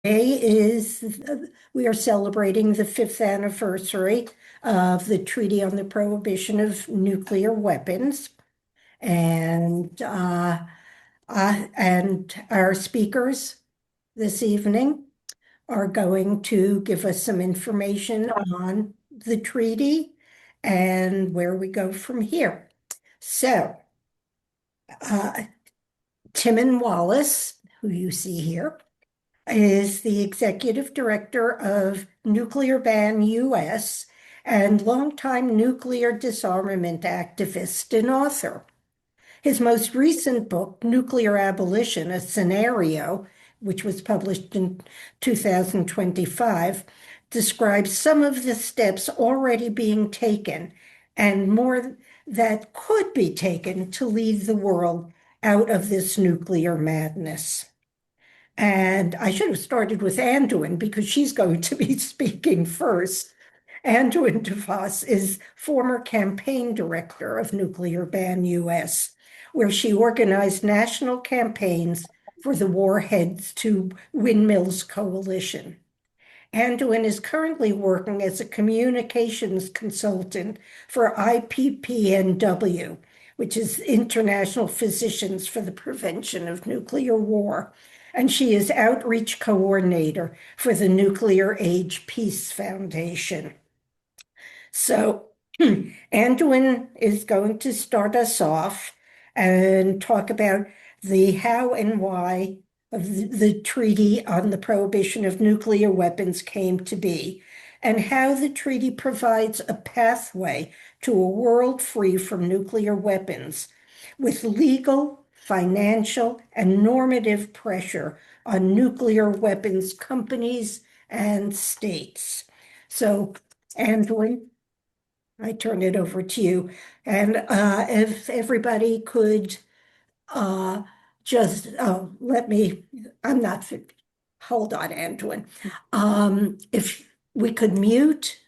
Today we are celebrating the fifth anniversary of the Treaty on the Prohibition of Nuclear Weapons. And, and our speakers this evening are going to give us some information on the treaty and where we go from here. So, uh, Timmon Wallace, who you see here, is the executive director of Nuclear Ban US and longtime nuclear disarmament activist and author. His most recent book, Nuclear Abolition, a Scenario, which was published in 2025, describes some of the steps already being taken and more that could be taken to lead the world out of this nuclear madness. And I should have started with Anduin because she's going to be speaking first. Anduin Devos is former campaign director of Nuclear Ban US, where she organized national campaigns for the Warheads to Windmills coalition. Anduin is currently working as a communications consultant for IPPNW, which is International Physicians for the Prevention of Nuclear War, and she is outreach coordinator for the Nuclear Age Peace Foundation. So Anduin is going to start us off and talk about the how and why of the Treaty on the Prohibition of Nuclear Weapons came to be, and how the treaty provides a pathway to a world free from nuclear weapons, with legal, financial, and normative pressure on nuclear weapons companies and states. So, Anduin, I turn it over to you. And if everybody could uh, just let me, I'm not, hold on, Anduin. If we could mute,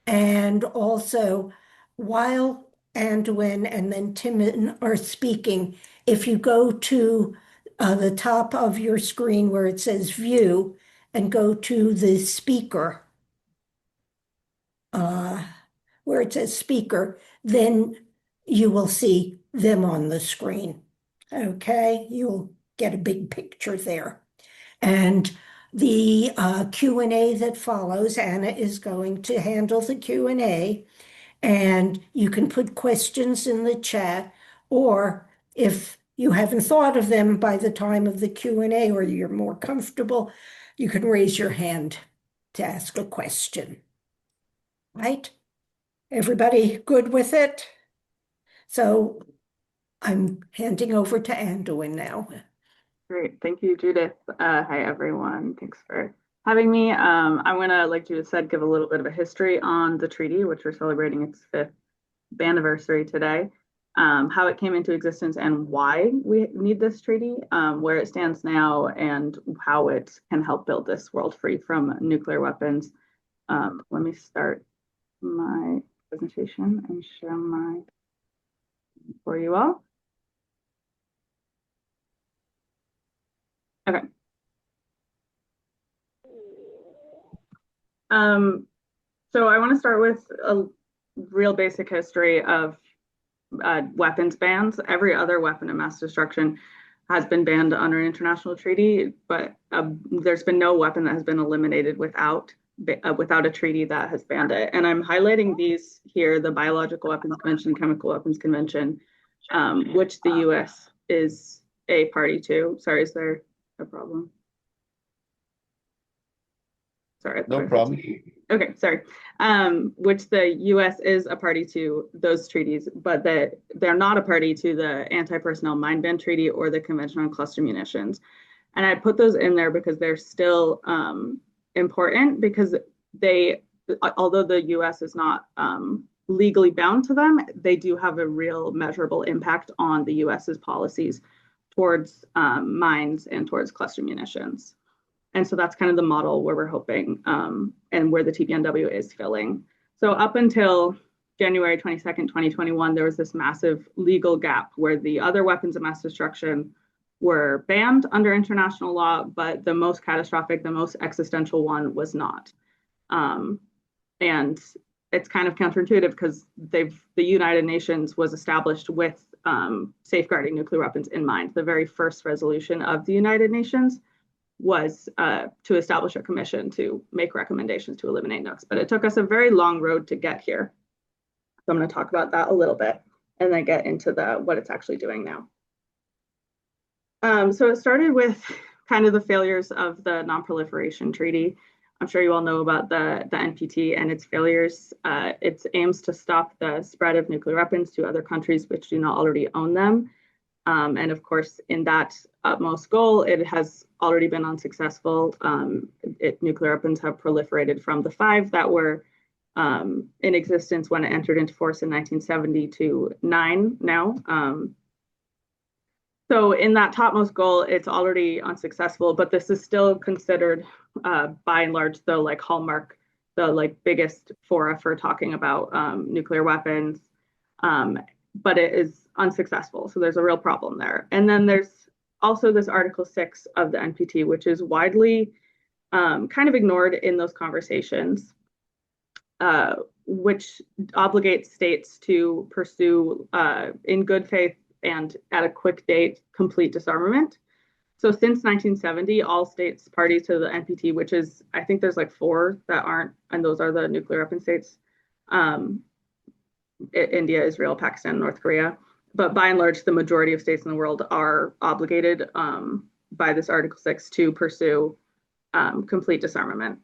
and also while Anduin and then Timmon are speaking, if you go to the top of your screen where it says view and go to the speaker, uh, where it says speaker, then you will see them on the screen. Okay, you'll get a big picture there. And the Q&A that follows, Anna is going to handle the Q&A, and you can put questions in the chat, or if you haven't thought of them by the time of the Q&A or you're more comfortable, you can raise your hand to ask a question. Right? Everybody good with it? So I'm handing over to Anduin now. Great. Thank you, Judith. Hi, everyone. Thanks for having me. I'm going to, like Judith said, give a little bit of a history on the treaty, which we're celebrating its fifth anniversary today, how it came into existence and why we need this treaty, where it stands now, and how it can help build this world free from nuclear weapons. Let me start my presentation and share my for you all. Okay. So I want to start with a real basic history of weapons bans. Every other weapon of mass destruction has been banned under an international treaty, but there's been no weapon that has been eliminated without a treaty that has banned it. And I'm highlighting these here: the Biological Weapons Convention, Chemical Weapons Convention, which the U.S. is a party to. Sorry, is there a problem? Sorry. No problem. Okay, sorry. Which the U.S. is a party to those treaties, but that they're not a party to the Anti-Personnel Mine Ban Treaty or the Convention on Cluster Munitions. And I put those in there because they're still important, because they, although the U.S. is not legally bound to them, they do have a real measurable impact on the U.S.'s policies towards mines and towards cluster munitions. And so that's kind of the model where we're hoping and where the TPNW is filling. So up until January 22nd, 2021, there was this massive legal gap where the other weapons of mass destruction were banned under international law, but the most catastrophic, the most existential one was not. Um, and it's kind of counterintuitive because the United Nations was established with safeguarding nuclear weapons in mind. The very first resolution of the United Nations was to establish a commission to make recommendations to eliminate nukes. But it took us a very long road to get here. So I'm going to talk about that a little bit and then get into what it's actually doing now. So it started with kind of the failures of the Non-Proliferation Treaty. I'm sure you all know about the NPT and its failures. It aims to stop the spread of nuclear weapons to other countries which do not already own them. And of course, in that utmost goal, it has already been unsuccessful. Nuclear weapons have proliferated from the 5 that were in existence when it entered into force in 1970 to 9 now. So in that topmost goal, it's already unsuccessful, but this is still considered by and large the hallmark, the biggest fora for talking about nuclear weapons. But it is unsuccessful. So there's a real problem there. And then there's also this Article 6 of the NPT, which is widely kind of ignored in those conversations, which obligates states to pursue in good faith and at a quick date, complete disarmament. So since 1970, all states party to the NPT, which is, I think there's 4 that aren't, and those are the nuclear weapon states. India, Israel, Pakistan, North Korea. But by and large, the majority of states in the world are obligated by this Article 6 to pursue complete disarmament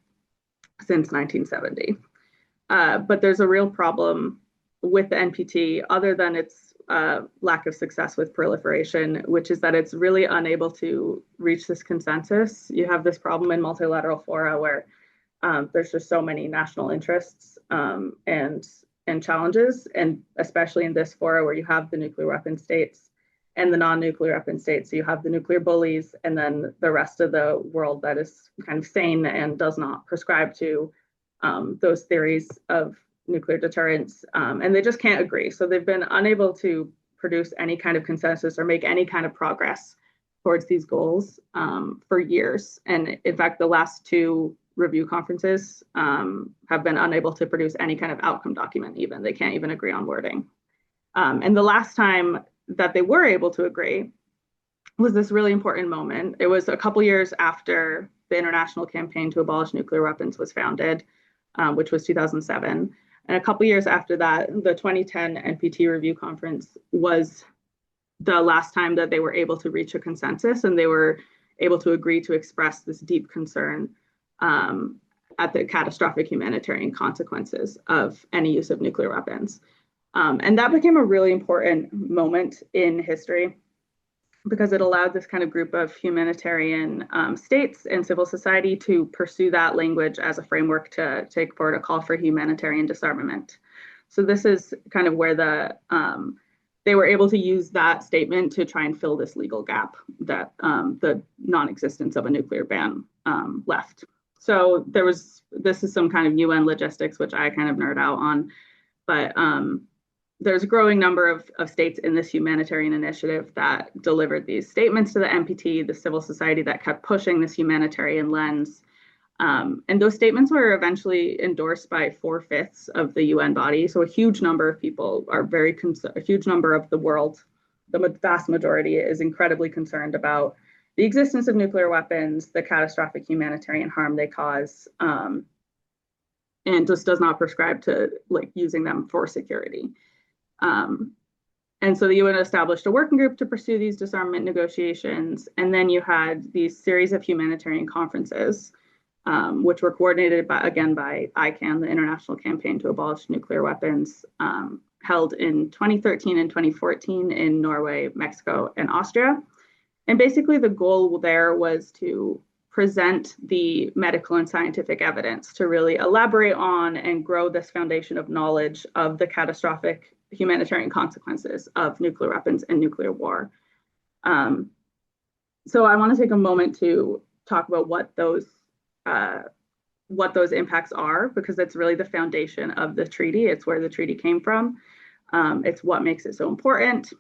since 1970. But there's a real problem with the NPT, other than its lack of success with proliferation, which is that it's really unable to reach this consensus. You have this problem in multilateral fora where there's just so many national interests and challenges, and especially in this fora where you have the nuclear weapon states and the non-nuclear weapon states. So you have the nuclear bullies and then the rest of the world that is kind of sane and does not prescribe to those theories of nuclear deterrence, and they just can't agree. So they've been unable to produce any kind of consensus or make any kind of progress towards these goals for years. And in fact, the last 2 review conferences have been unable to produce any kind of outcome document even. They can't even agree on wording. And the last time that they were able to agree was this really important moment. It was a couple years after the International Campaign to Abolish Nuclear Weapons was founded, which was 2007. And a couple years after that, the 2010 NPT Review Conference was the last time that they were able to reach a consensus, and they were able to agree to express this deep concern at the catastrophic humanitarian consequences of any use of nuclear weapons. And that became a really important moment in history because it allowed this kind of group of humanitarian states and civil society to pursue that language as a framework to take forward a call for humanitarian disarmament. So this is kind of where they were able to use that statement to try and fill this legal gap that the non-existence of a nuclear ban left. So this is some kind of UN logistics, which I kind of nerd out on, but there's a growing number of states in this humanitarian initiative that delivered these statements to the NPT, the civil society that kept pushing this humanitarian lens. And those statements were eventually endorsed by 4/5 of the UN body. So a huge number of people are a huge number of the world, the vast majority is incredibly concerned about the existence of nuclear weapons, the catastrophic humanitarian harm they cause, and just does not prescribe to using them for security. And so the UN established a working group to pursue these disarmament negotiations. And then you had these series of humanitarian conferences, which were coordinated by ICAN, the International Campaign to Abolish Nuclear Weapons, held in 2013 and 2014 in Norway, Mexico, and Austria. And basically the goal there was to present the medical and scientific evidence to really elaborate on and grow this foundation of knowledge of the catastrophic humanitarian consequences of nuclear weapons and nuclear war. So I want to take a moment to talk about what those impacts are, because it's really the foundation of the treaty. It's where the treaty came from. It's what makes it so important.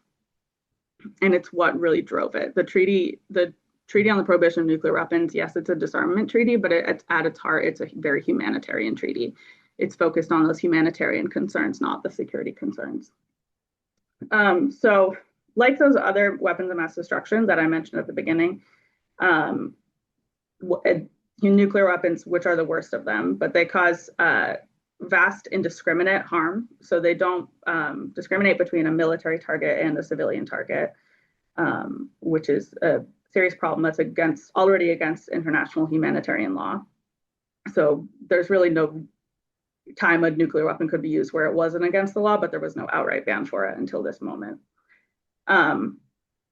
and it's what really drove it. The Treaty on the Prohibition of Nuclear Weapons, yes, it's a disarmament treaty, but at its heart, it's a very humanitarian treaty. It's focused on those humanitarian concerns, not the security concerns. So, like those other weapons of mass destruction that I mentioned at the beginning, um, nuclear weapons, which are the worst of them, but they cause vast indiscriminate harm. So they don't discriminate between a military target and a civilian target, which is a serious problem that's already against international humanitarian law. So there's really no time a nuclear weapon could be used where it wasn't against the law, but there was no outright ban for it until this moment.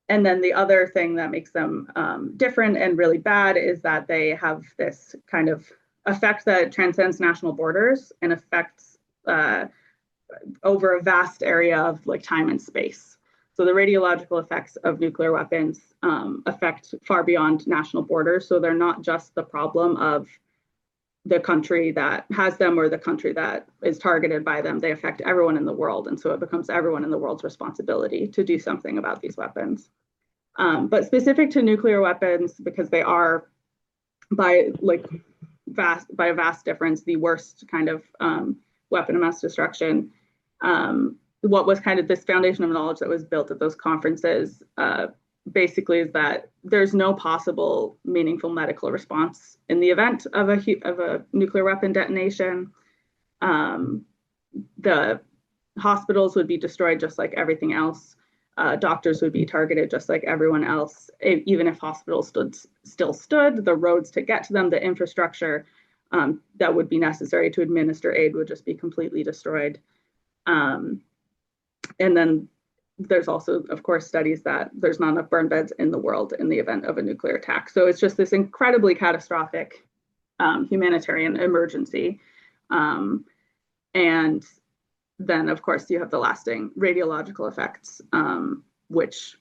And then the other thing that makes them different and really bad is that they have this kind of effect that transcends national borders and affects over a vast area of like time and space. So the radiological effects of nuclear weapons affect far beyond national borders. So they're not just the problem of the country that has them or the country that is targeted by them. They affect everyone in the world. And so it becomes everyone in the world's responsibility to do something about these weapons. But specific to nuclear weapons, because they are by a vast difference, the worst kind of weapon of mass destruction. What was kind of this foundation of knowledge that was built at those conferences basically is that there's no possible meaningful medical response in the event of a nuclear weapon detonation. The hospitals would be destroyed just like everything else. Doctors would be targeted just like everyone else. Even if hospitals still stood, the roads to get to them, the infrastructure that would be necessary to administer aid would just be completely destroyed. And then there's also, of course, studies that there's not enough burn beds in the world in the event of a nuclear attack. So it's just this incredibly catastrophic humanitarian emergency. And then, of course, you have the lasting radiological effects, which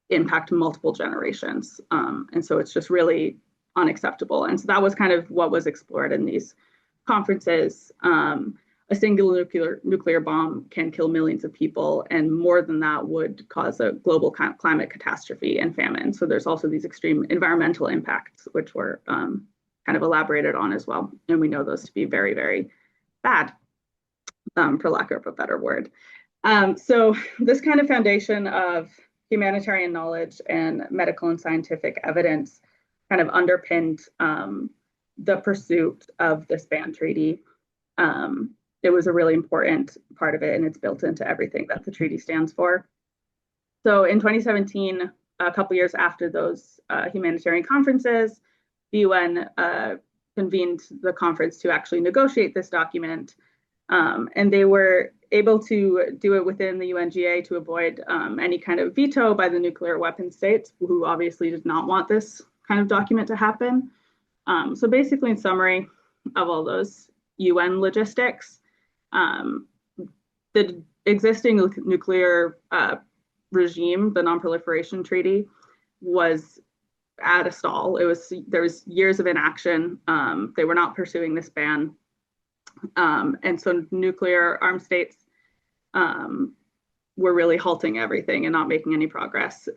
impact multiple generations. And so it's just really unacceptable. And so that was kind of what was explored in these conferences. A single nuclear bomb can kill millions of people, and more than that would cause a global climate catastrophe and famine. So there's also these extreme environmental impacts, which were kind of elaborated on as well. And we know those to be very, very bad, for lack of a better word. So this kind of foundation of humanitarian knowledge and medical and scientific evidence kind of underpinned the pursuit of this ban treaty. It was a really important part of it, and it's built into everything that the treaty stands for. So in 2017, a couple years after those humanitarian conferences, the UN convened the conference to actually negotiate this document. And they were able to do it within the UNGA to avoid any kind of veto by the nuclear weapon states, who obviously did not want this kind of document to happen. So basically, in summary of all those UN logistics, the existing nuclear regime, the Non-Proliferation Treaty, was at a stall. There was years of inaction. They were not pursuing this ban. And so nuclear armed states were really halting everything and not making any progress.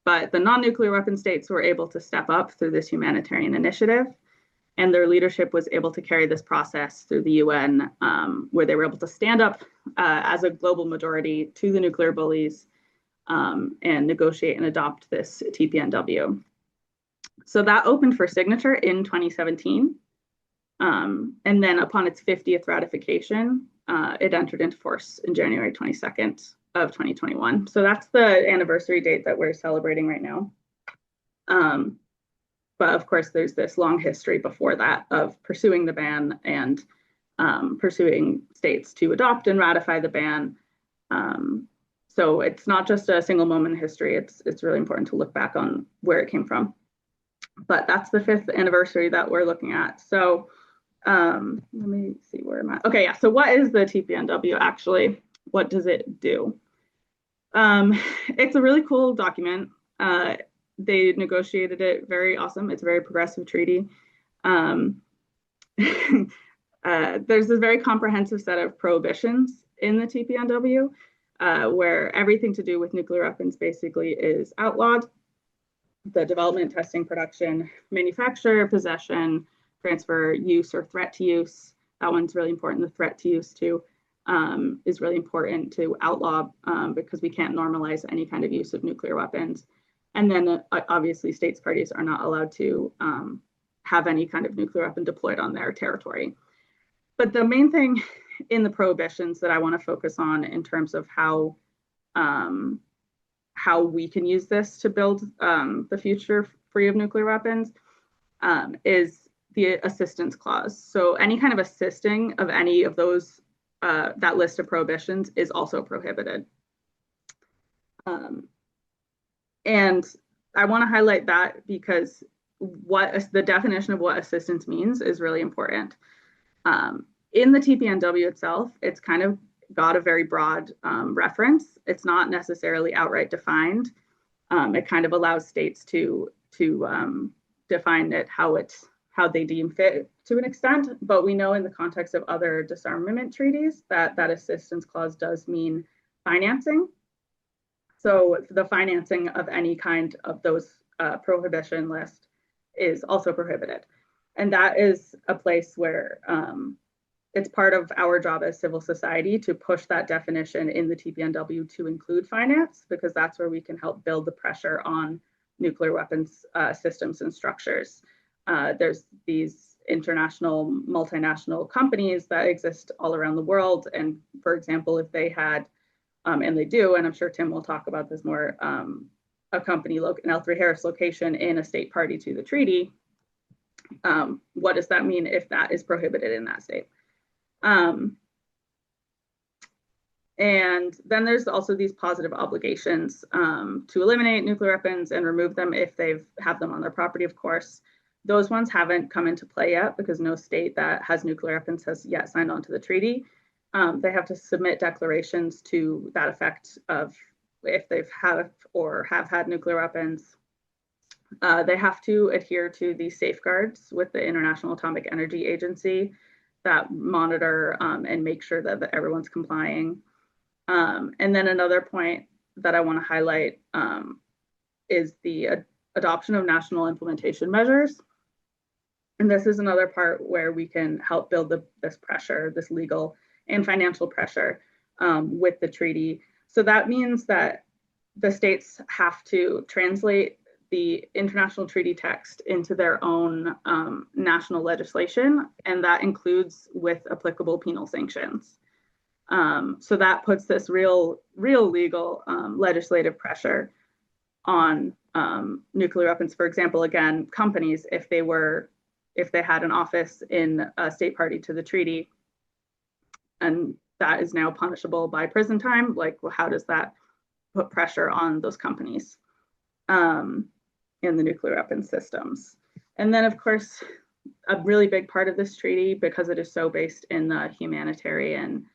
But the non-nuclear weapon states were able to step up through this humanitarian initiative, and their leadership was able to carry this process through the UN, where they were able to stand up as a global majority to the nuclear bullies and negotiate and adopt this TPNW. So that opened for signature in 2017. And then upon its 50th ratification, it entered into force in January 22nd of 2021. So that's the anniversary date that we're celebrating right now. But of course, there's this long history before that of pursuing the ban and pursuing states to adopt and ratify the ban. So it's not just a single moment in history. It's really important to look back on where it came from. But that's the 5th anniversary that we're looking at. So let me see where I'm at. Okay, yeah. So what is the TPNW actually? What does it do? It's a really cool document. They negotiated it very awesome. It's a very progressive treaty. There's a very comprehensive set of prohibitions in the TPNW. where everything to do with nuclear weapons basically is outlawed. The development, testing, production, manufacture, possession, transfer, use, or threat to use. That one's really important. The threat to use too is really important to outlaw because we can't normalize any kind of use of nuclear weapons. And then obviously states parties are not allowed to have any kind of nuclear weapon deployed on their territory. But the main thing in the prohibitions that I want to focus on in terms of how we can use this to build the future free of nuclear weapons is the assistance clause. So any kind of assisting of any of those, that list of prohibitions is also prohibited. And I want to highlight that because what the definition of what assistance means is really important. In the TPNW itself, it's kind of got a very broad reference. It's not necessarily outright defined. It kind of allows states to define it how they deem fit to an extent. But we know in the context of other disarmament treaties that assistance clause does mean financing. So the financing of any kind of those prohibition list is also prohibited. And that is a place where it's part of our job as civil society to push that definition in the TPNW to include finance, because that's where we can help build the pressure on nuclear weapons systems and structures. There's these international, multinational companies that exist all around the world. And for example, if they had, and they do, and I'm sure Tim will talk about this more, a company, an L3Harris location in a state party to the treaty, what does that mean if that is prohibited in that state? And then there's also these positive obligations to eliminate nuclear weapons and remove them if they have them on their property, of course. Those ones haven't come into play yet because no state that has nuclear weapons has yet signed on to the treaty. They have to submit declarations to that effect of if they've had or have had nuclear weapons. They have to adhere to the safeguards with the International Atomic Energy Agency that monitor and make sure that everyone's complying. And then another point that I want to highlight is the adoption of national implementation measures. And this is another part where we can help build this pressure, this legal and financial pressure with the treaty. So that means that the states have to translate the international treaty text into their own national legislation, and that includes with applicable penal sanctions. So that puts this real legal legislative pressure on nuclear weapons. For example, again, companies, if they had an office in a state party to the treaty, and that is now punishable by prison time, like, well, how does that put pressure on those companies in the nuclear weapons systems? And then, of course, a really big part of this treaty, because it is so based in the humanitarian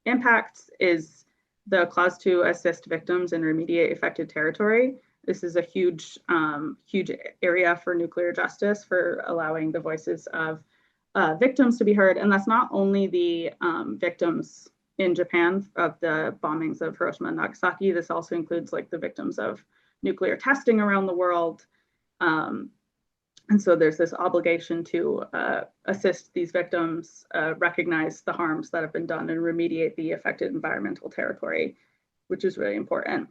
impacts, is the clause to assist victims and remediate affected territory. This is a huge area for nuclear justice, for allowing the voices of victims to be heard. And that's not only the victims in Japan of the bombings of Hiroshima and Nagasaki. This also includes like the victims of nuclear testing around the world. And so there's this obligation to assist these victims, recognize the harms that have been done, and remediate the affected environmental territory, which is really important.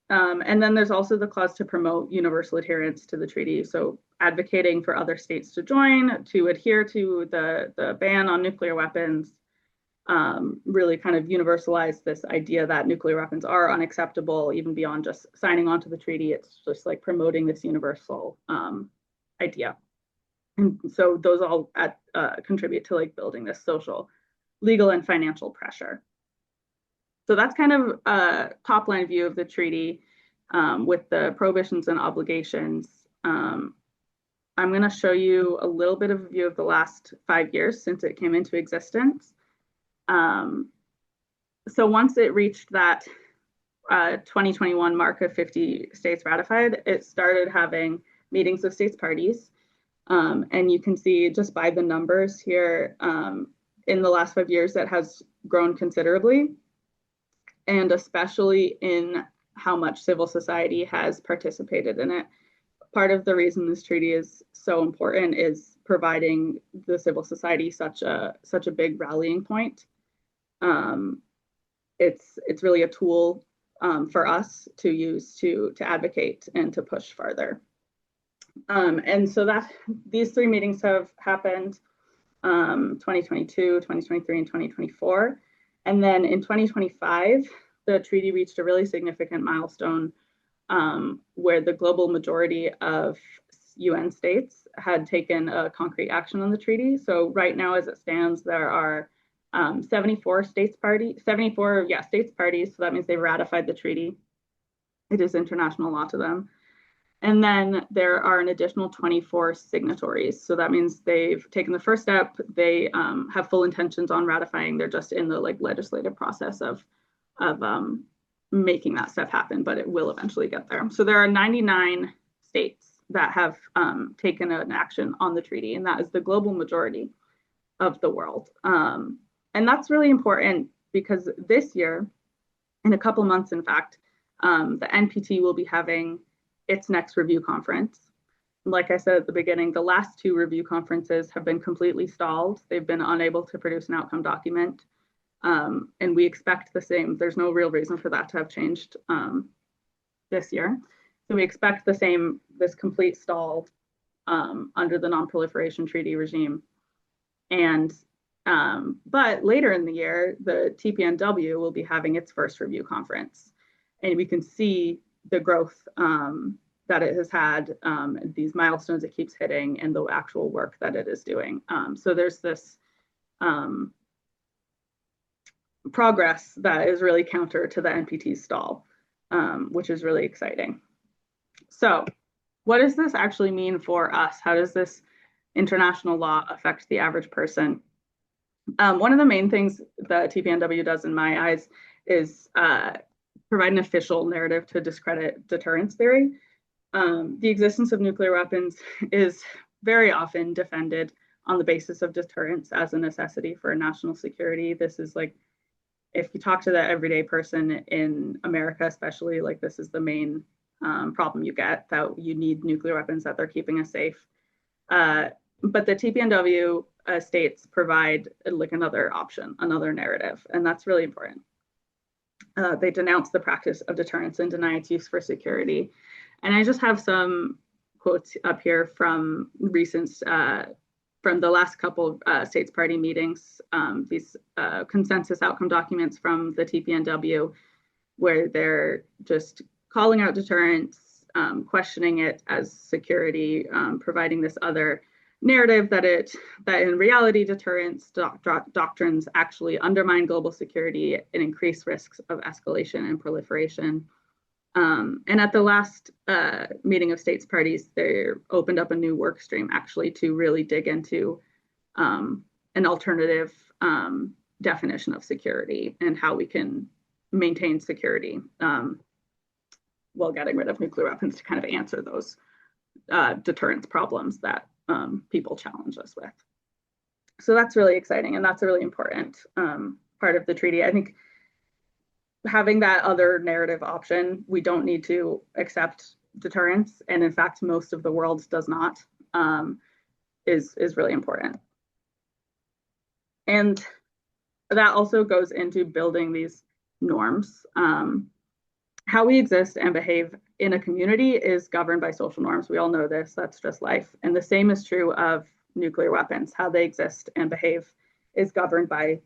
And then there's also the clause to promote universal adherence to the treaty. So advocating for other states to join, to adhere to the ban on nuclear weapons, really kind of universalize this idea that nuclear weapons are unacceptable, even beyond just signing on to the treaty. It's just like promoting this universal idea. And so those all contribute to like building this social, legal, and financial pressure. So that's kind of a top line view of the treaty with the prohibitions and obligations. I'm going to show you a little bit of a view of the last 5 years since it came into existence. So once it reached that 2021 mark of 50 states ratified, it started having meetings of states parties. And you can see just by the numbers here, in the last 5 years, that has grown considerably. and especially in how much civil society has participated in it. Part of the reason this treaty is so important is providing the civil society such a big rallying point. Um, it's really a tool for us to use to advocate and to push farther. And so that these three meetings have happened 2022, 2023, and 2024. And then in 2025, the treaty reached a really significant milestone where the global majority of UN states had taken a concrete action on the treaty. So right now, as it stands, there are 74 states parties. So that means they've ratified the treaty. It is international law to them. And then there are an additional 24 signatories. So that means they've taken the first step. They have full intentions on ratifying. They're just in the legislative process of making that stuff happen, but it will eventually get there. So there are 99 states that have taken an action on the treaty, and that is the global majority of the world. And that's really important because this year, in a couple months, in fact, the NPT will be having its next review conference. Like I said at the beginning, the last two review conferences have been completely stalled. They've been unable to produce an outcome document. And we expect the same. There's no real reason for that to have changed this year. So we expect the same, this complete stall under the non-proliferation treaty regime. And but later in the year, the TPNW will be having its first review conference. And we can see the growth that it has had, these milestones it keeps hitting, and the actual work that it is doing. So there's this progress that is really counter to the NPT stall, which is really exciting. So what does this actually mean for us? How does this international law affect the average person? One of the main things the TPNW does, in my eyes, is provide an official narrative to discredit deterrence theory. The existence of nuclear weapons is very often defended on the basis of deterrence as a necessity for national security. This is like, if you talk to the everyday person in America, especially, like, this is the main problem you get, that you need nuclear weapons, that they're keeping us safe. But the TPNW states provide like another option, another narrative, and that's really important. They denounce the practice of deterrence and deny its use for security. And I just have some quotes up here from recent, from the last couple of states party meetings, these consensus outcome documents from the TPNW, where they're just calling out deterrence, questioning it as security, providing this other narrative that in reality deterrence doctrines actually undermine global security and increase risks of escalation and proliferation. And at the last meeting of states parties, they opened up a new work stream actually to really dig into an alternative definition of security and how we can maintain security while getting rid of nuclear weapons, to kind of answer those deterrence problems that people challenge us with. So that's really exciting, and that's a really important part of the treaty. I think having that other narrative option, we don't need to accept deterrence, and in fact, most of the world does not, is really important. And that also goes into building these norms. How we exist and behave in a community is governed by social norms. We all know this, that's just life. And the same is true of nuclear weapons. How they exist and behave is governed by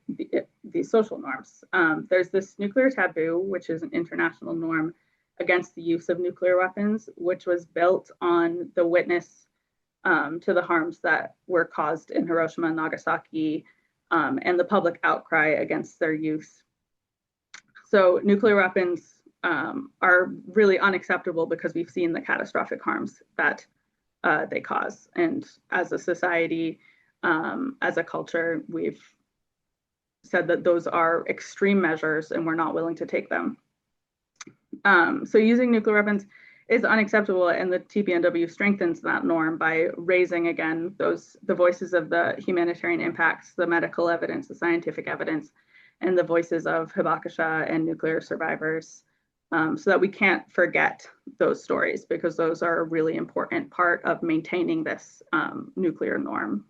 these social norms. There's this nuclear taboo, which is an international norm against the use of nuclear weapons, which was built on the witness to the harms that were caused in Hiroshima and Nagasaki, and the public outcry against their use. So nuclear weapons are really unacceptable because we've seen the catastrophic harms that they cause. And as a society, as a culture, we've said that those are extreme measures and we're not willing to take them. So using nuclear weapons is unacceptable, and the TPNW strengthens that norm by raising, again, the voices of the humanitarian impacts, the medical evidence, the scientific evidence, and the voices of Hibakusha and nuclear survivors, so that we can't forget those stories, because those are a really important part of maintaining this nuclear norm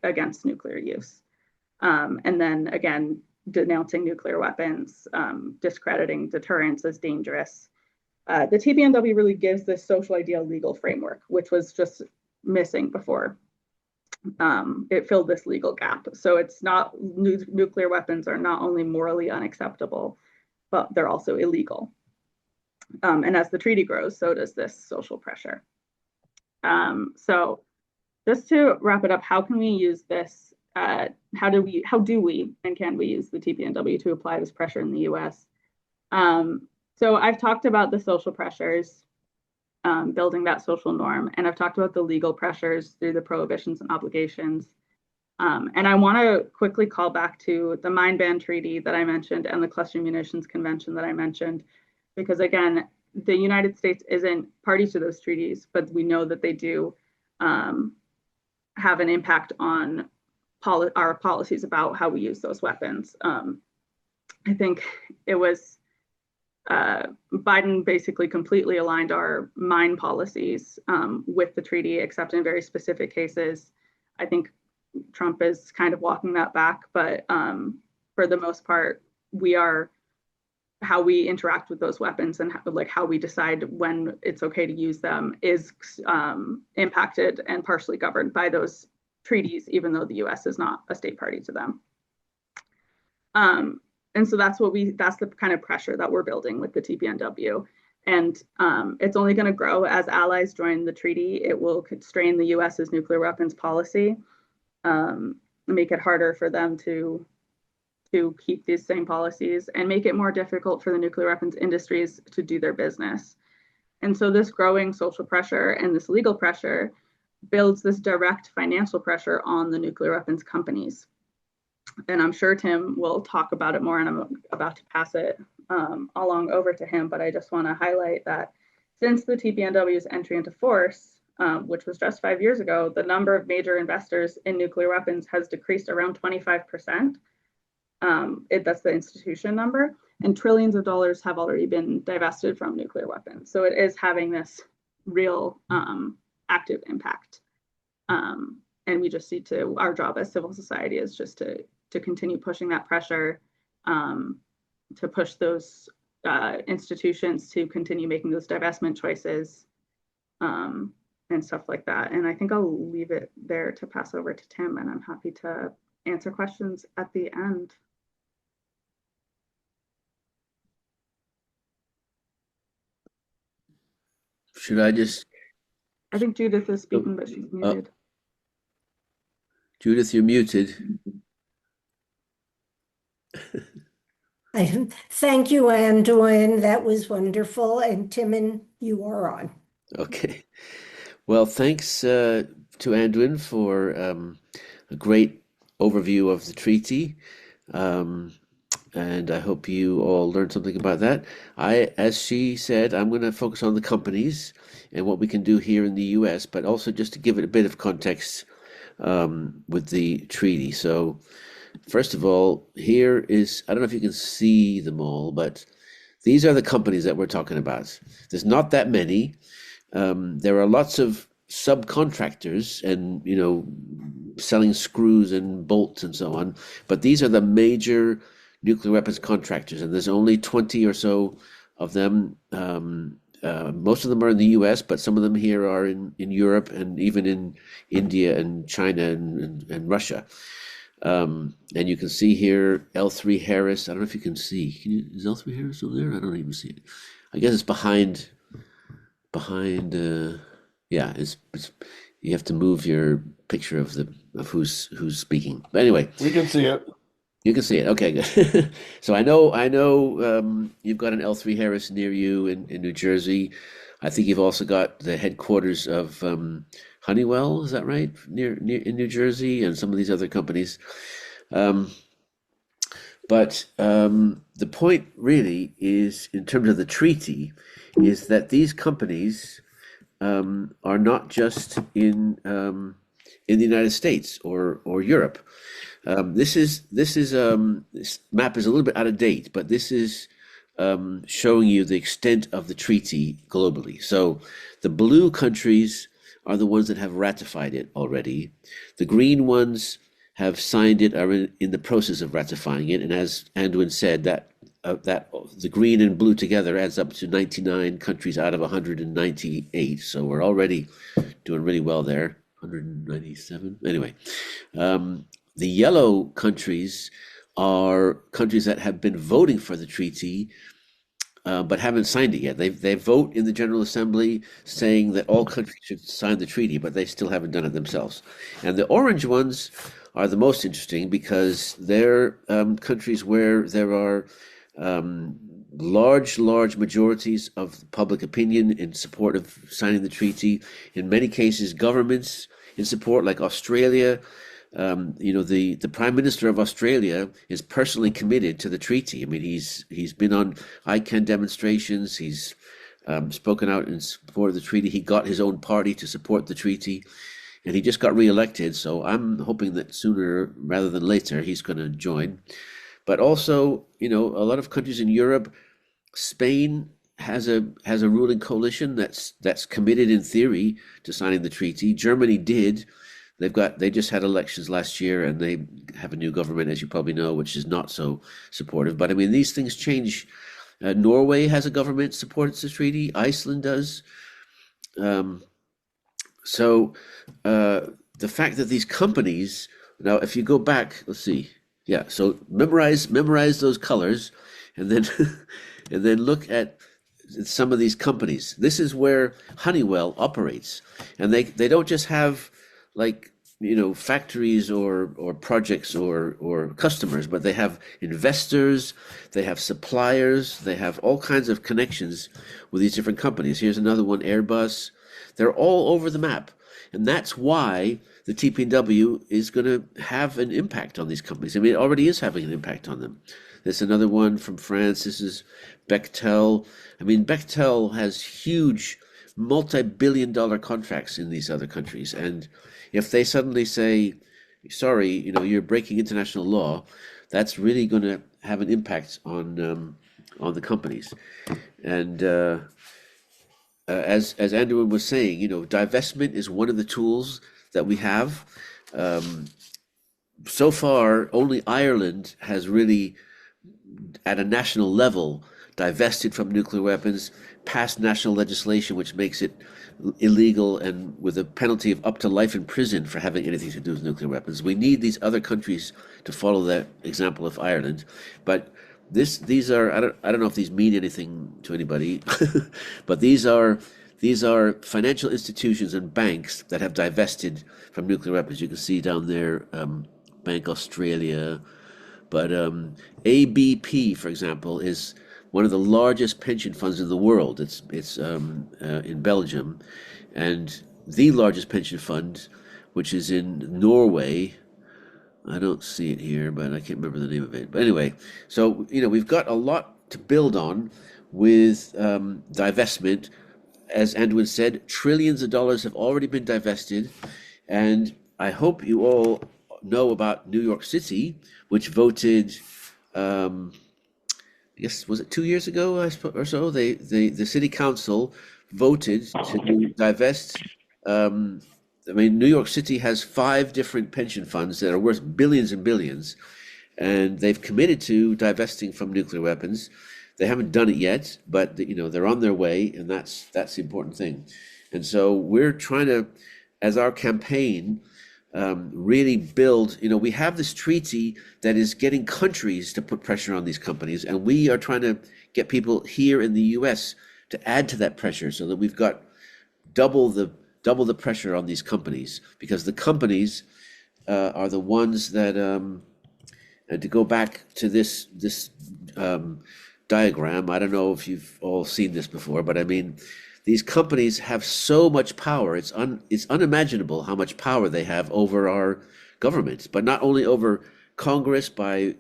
against nuclear use. And then again, denouncing nuclear weapons, discrediting deterrence as dangerous. The TPNW really gives this social ideal legal framework, which was just missing before. It filled this legal gap. So it's not, nuclear weapons are not only morally unacceptable, but they're also illegal. And as the treaty grows, so does this social pressure. So just to wrap it up, how can we use this? How do we, and can we use the TPNW to apply this pressure in the US? So I've talked about the social pressures, building that social norm, and I've talked about the legal pressures through the prohibitions and obligations. And I want to quickly call back to the Mine Ban Treaty that I mentioned and the Cluster Munitions Convention that I mentioned, because again, the United States isn't party to those treaties, but we know that they do have an impact on our policies about how we use those weapons. I think it was Biden basically completely aligned our mine policies with the treaty, except in very specific cases. I think Trump is kind of walking that back, but for the most part, how we interact with those weapons and how we decide when it's okay to use them is impacted and partially governed by those treaties, even though the US is not a state party to them. And so that's the kind of pressure that we're building with the TPNW. And it's only going to grow as allies join the treaty. It will constrain the US's nuclear weapons policy, make it harder for them to keep these same policies, and make it more difficult for the nuclear weapons industries to do their business. And so this growing social pressure and this legal pressure builds this direct financial pressure on the nuclear weapons companies. And I'm sure Tim will talk about it more, and I'm about to pass it along over to him, but I just want to highlight that since the TPNW's entry into force, which was just 5 years ago, the number of major investors in nuclear weapons has decreased around 25%. That's the institution number, and trillions of dollars have already been divested from nuclear weapons. So it is having this real active impact. And we just need to, our job as civil society is just to continue pushing that pressure, to push those institutions to continue making those divestment choices, and stuff like that. And I think I'll leave it there to pass over to Tim, and I'm happy to answer questions at the end. Should I just? I think Judith is speaking, but she's muted. Judith, you're muted. Thank you, Anduin. That was wonderful. And Timmon, you are on. Okay. Well, thanks to Anduin for a great overview of the treaty. And I hope you all learned something about that. As she said, I'm going to focus on the companies and what we can do here in the US, but also just to give it a bit of context with the treaty. So, first of all, here is, I don't know if you can see them all, but these are the companies that we're talking about. There's not that many. There are lots of subcontractors and, selling screws and bolts and so on, but these are the major nuclear weapons contractors, and there's only 20 or so of them. Most of them are in the US, but some of them here are in Europe and even in India and China and Russia. And you can see here L3 Harris. I don't know if you can see. Is L3 Harris over there? I don't even see it. I guess it's behind. Yeah, it's you have to move your picture of who's speaking. But anyway, we can see it. You can see it. Okay, good. So I know. You've got an L3 Harris near you in New Jersey. I think you've also got the headquarters of Honeywell. Is that right? Near in New Jersey, and some of these other companies. But the point really is, in terms of the treaty, is that these companies are not just in the United States or Europe. This map is a little bit out of date, but this is showing you the extent of the treaty globally. So the blue countries are the ones that have ratified it already. The green ones have signed it, are in the process of ratifying it. And as Anduin said, that the green and blue together adds up to 99 countries out of 198. So we're already doing really well there. 197. Anyway, the yellow countries are countries that have been voting for the treaty, but haven't signed it yet. They vote in the General Assembly saying that all countries should sign the treaty, but they still haven't done it themselves. And the orange ones are the most interesting because they're countries where there are large majorities of public opinion in support of signing the treaty. In many cases, governments in support, like Australia. The Prime Minister of Australia is personally committed to the treaty. I mean, he's been on ICANN demonstrations. He's spoken out in support of the treaty. He got his own party to support the treaty, and he just got reelected. So I'm hoping that sooner rather than later he's going to join. But also, a lot of countries in Europe, Spain has a ruling coalition that's committed in theory to signing the treaty. Germany did. They just had elections last year, and they have a new government, as you probably know, which is not so supportive. But I mean, these things change. Norway has a government supports the treaty. Iceland does. So the fact that these companies now, if you go back, let's see, yeah. So memorize those colors, and then and then look at some of these companies. This is where Honeywell operates, and they don't just have like factories or projects or customers, but they have investors, they have suppliers, they have all kinds of connections with these different companies. Here's another one, Airbus. They're all over the map, and that's why the TPW is going to have an impact on these companies. I mean, it already is having an impact on them. There's another one from France. This is Bechtel. I mean, Bechtel has huge multi-billion-dollar contracts in these other countries, and if they suddenly say, sorry, you're breaking international law, that's really going to have an impact on the companies. And as Anduin was saying, divestment is one of the tools that we have. So far, only Ireland has really, at a national level, divested from nuclear weapons, passed national legislation which makes it illegal and with a penalty of up to life in prison for having anything to do with nuclear weapons. We need these other countries to follow that example of Ireland. But these are, I don't know if these mean anything to anybody, but these are financial institutions and banks that have divested from nuclear weapons. You can see down there, Bank Australia, but ABP, for example, is one of the largest pension funds in the world. It's in Belgium, and the largest pension fund, which is in Norway. I don't see it here, but I can't remember the name of it. But anyway, so we've got a lot to build on with divestment. As Anduin said, trillions of dollars have already been divested, and I hope you all know about New York City, which voted. I guess was it 2 years ago, or so? The city council voted to divest. I mean, New York City has 5 different pension funds that are worth billions and billions, and they've committed to divesting from nuclear weapons. They haven't done it yet, but they're on their way, and that's the important thing. And so we're trying to, as our campaign, really build. We have this treaty that is getting countries to put pressure on these companies, and we are trying to get people here in the U.S. to add to that pressure, so that we've got double the pressure on these companies, because the companies are the ones that. And to go back to this diagram, I don't know if you've all seen this before, but I mean, these companies have so much power. It's unimaginable how much power they have over our government, but not only over Congress by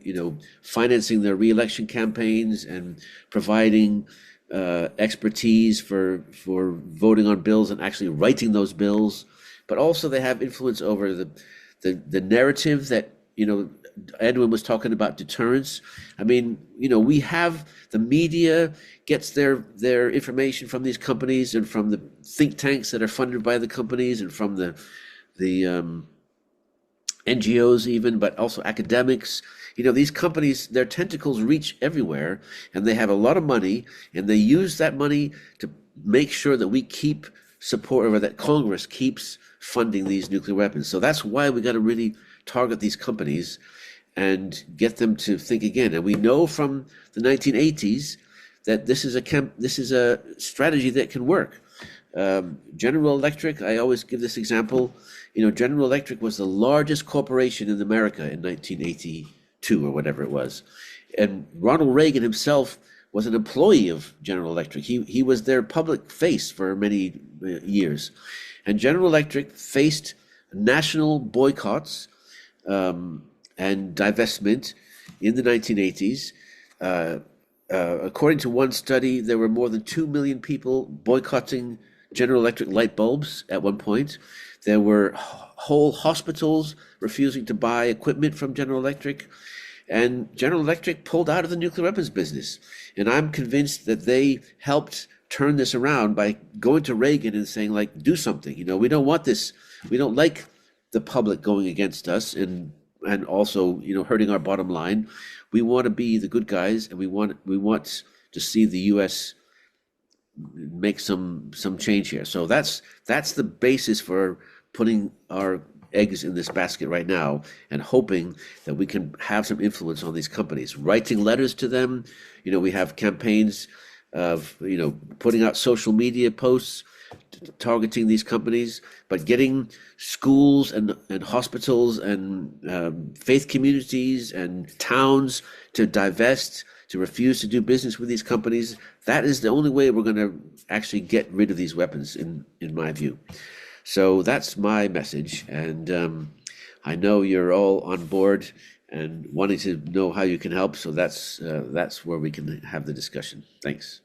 financing their re-election campaigns and providing expertise for voting on bills and actually writing those bills, but also they have influence over the narrative that Edwin was talking about deterrence. I mean, we have the media gets their information from these companies and from the think tanks that are funded by the companies and from the NGOs even, but also academics. These companies, their tentacles reach everywhere, and they have a lot of money, and they use that money to make sure that we keep support, or that Congress keeps funding these nuclear weapons. So that's why we got to really target these companies and get them to think again. And we know from the 1980s that this is a strategy that can work. General Electric, I always give this example. General Electric was the largest corporation in America in 1982 or whatever it was. And Ronald Reagan himself was an employee of General Electric. He was their public face for many years. And General Electric faced national boycotts and divestment in the 1980s. According to one study, there were more than 2 million people boycotting General Electric light bulbs at one point. There were whole hospitals refusing to buy equipment from General Electric. And General Electric pulled out of the nuclear weapons business. And I'm convinced that they helped turn this around by going to Reagan and saying, like, do something. We don't want this. We don't like the public going against us and also, hurting our bottom line. We want to be the good guys, and we want to see the U.S. make some change here. So that's the basis for putting our eggs in this basket right now and hoping that we can have some influence on these companies, writing letters to them. We have campaigns of, putting out social media posts targeting these companies, but getting schools and hospitals and faith communities and towns to divest, to refuse to do business with these companies. That is the only way we're going to actually get rid of these weapons, in my view. So that's my message, and I know you're all on board and wanting to know how you can help. So that's where we can have the discussion. Thanks.